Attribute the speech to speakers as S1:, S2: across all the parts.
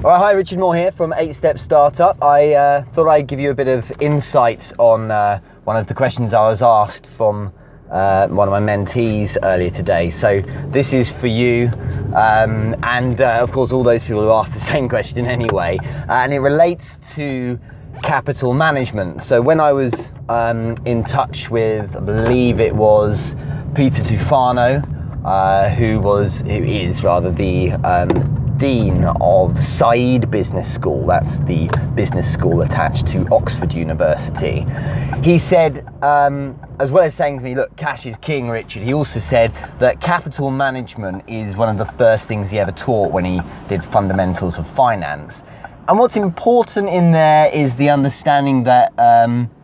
S1: All right, hi, Richard Moore here from 8-Step-Startup. I thought I'd give you a bit of insight on one of the questions I was asked from one of my mentees earlier today. So this is for you and of course all those people who asked the same question anyway, and it relates to capital management. So when I was in touch with, I believe it was Peter Tufano, who is the Dean of Said Business School, that's the business school attached to Oxford University. He said, as well as saying to me, look, cash is king, Richard, he also said that capital management is one of the first things he ever taught when he did fundamentals of finance. And what's important in there is the understanding that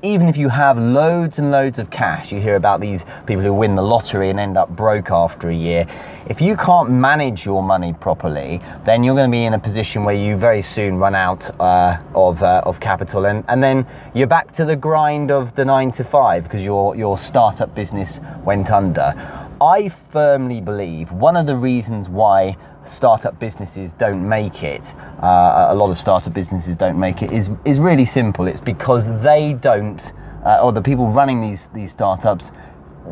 S1: even if you have loads and loads of cash, you hear about these people who win the lottery and end up broke after a year. If you can't manage your money properly, then you're going to be in a position where you very soon run out of capital, and then you're back to the grind of the 9 to 5 because your startup business went under. I firmly believe one of the reasons why startup businesses don't make it, a lot of startup businesses don't make it, is really simple. It's because they don't, or the people running these startups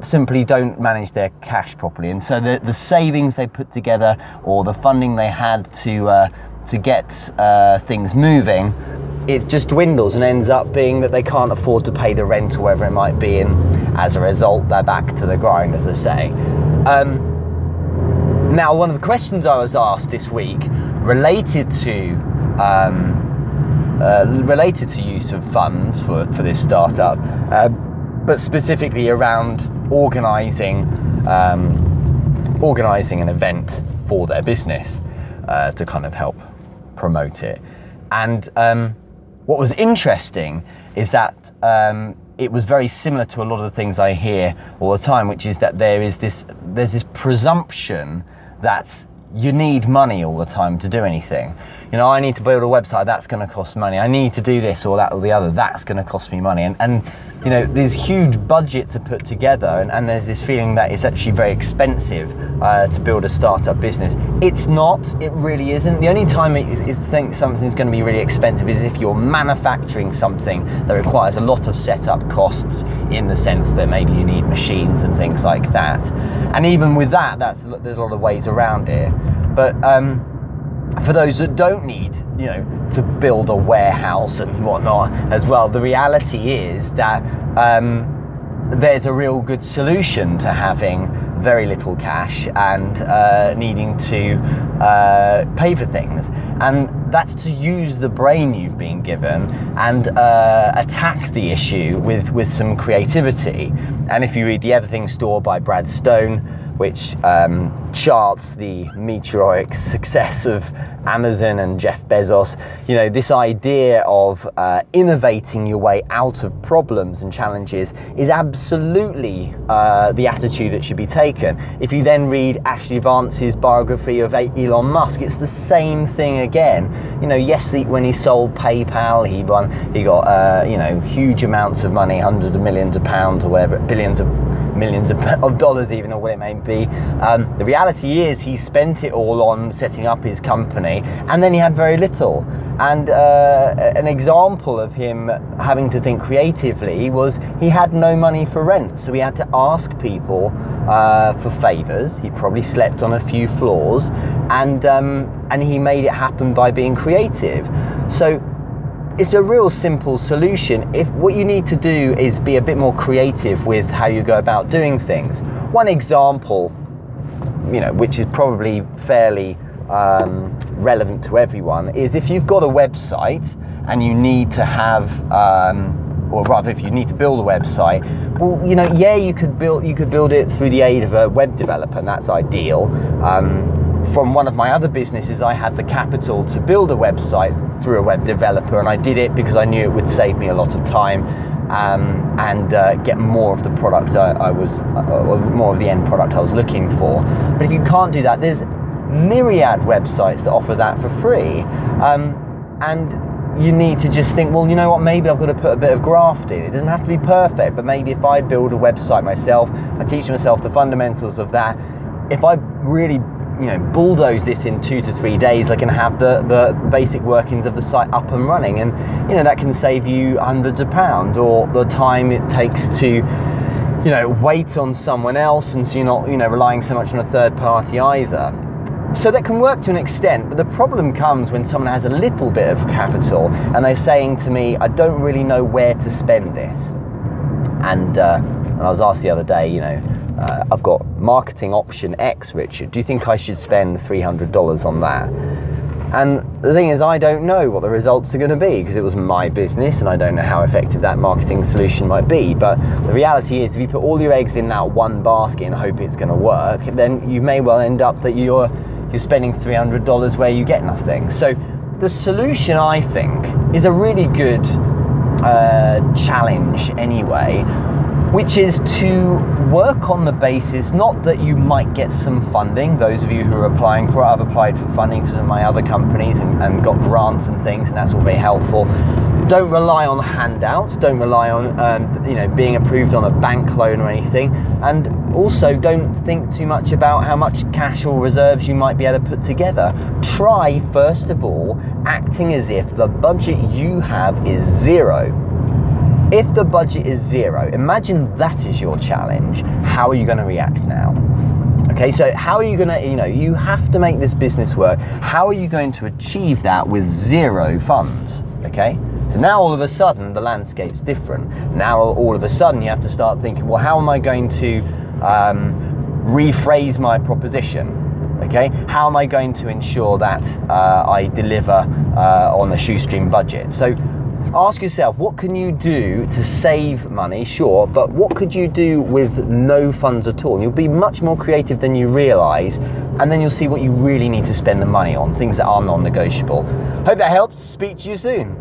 S1: simply don't manage their cash properly, and so the savings they put together or the funding they had to get things moving, it just dwindles and ends up being that they can't afford to pay the rent or whatever it might be, and as a result they're back to the grind, as I say. Now, one of the questions I was asked this week related to use of funds for this startup, but specifically around organising an event for their business to kind of help promote it. And what was interesting is that it was very similar to a lot of the things I hear all the time, which is that there's this presumption that you need money all the time to do anything. You know, I need to build a website, that's going to cost money. I need to do this or that or the other, that's going to cost me money. And you know, there's huge budget to put together, and there's this feeling that it's actually very expensive to build a startup business. It's not, it really isn't. The only time it is to think something's going to be really expensive is if you're manufacturing something that requires a lot of setup costs, in the sense that maybe you need machines and things like that. And even with that, there's a lot of ways around it. But for those that don't need, you know, to build a warehouse and whatnot as well, the reality is that there's a real good solution to having very little cash and needing to pay for things, and that's to use the brain you've been given and attack the issue with some creativity. And if you read The Everything Store by Brad Stone, which charts the meteoric success of Amazon and Jeff Bezos, you know, this idea of innovating your way out of problems and challenges is absolutely the attitude that should be taken. If you then read Ashley Vance's biography of Elon Musk, it's the same thing again. You know, yes, when he sold PayPal, he got you know, huge amounts of money, hundreds of millions of pounds or whatever, millions of dollars even, or what it may be. The reality is he spent it all on setting up his company, and then he had very little. And an example of him having to think creatively was he had no money for rent, so he had to ask people for favors. He probably slept on a few floors, and he made it happen by being creative. So it's a real simple solution. If what you need to do is be a bit more creative with how you go about doing things. One example, you know, which is probably fairly relevant to everyone, is if you've got a website and you need to have, or rather, if you need to build a website, well, you know, yeah, you could build it through the aid of a web developer, and that's ideal. From one of my other businesses, I had the capital to build a website through a web developer, and I did it because I knew it would save me a lot of time and get more of the product more of the end product I was looking for. But if you can't do that, there's myriad websites that offer that for free, and you need to just think, well, you know what, maybe I've got to put a bit of graft in. It doesn't have to be perfect, but maybe if I build a website myself, I teach myself the fundamentals of that, if I really bulldoze this in 2 to 3 days. I can have the basic workings of the site up and running, and that can save you hundreds of pounds, or the time it takes to wait on someone else, and so you're not relying so much on a third party either. So that can work to an extent, but the problem comes when someone has a little bit of capital and they're saying to me, I don't really know where to spend this. And I was asked the other day, I've got marketing option X, Richard. Do you think I should spend $300 on that? And the thing is, I don't know what the results are going to be, because it was my business and I don't know how effective that marketing solution might be. But the reality is, if you put all your eggs in that one basket and hope it's going to work, then you may well end up that you're spending $300 where you get nothing. So the solution, I think, is a really good challenge anyway, which is to work on the basis, not that you might get some funding. Those of you who are applying for it, I've applied for funding for some of my other companies and got grants and things, and that's all very helpful. Don't rely on handouts, don't rely on being approved on a bank loan or anything, and also don't think too much about how much cash or reserves you might be able to put together. Try, first of all, acting as if the budget you have is zero. If the budget is zero, imagine that is your challenge. How are you going to react now? Okay, so how are you going to, you have to make this business work. How are you going to achieve that with zero funds? Okay, so now all of a sudden the landscape's different. Now all of a sudden you have to start thinking, well, how am I going to rephrase my proposition? Okay, how am I going to ensure that I deliver on a shoestring budget? So ask yourself, what can you do to save money? Sure, but what could you do with no funds at all? You'll be much more creative than you realise, and then you'll see what you really need to spend the money on, things that are non-negotiable. Hope that helps. Speak to you soon.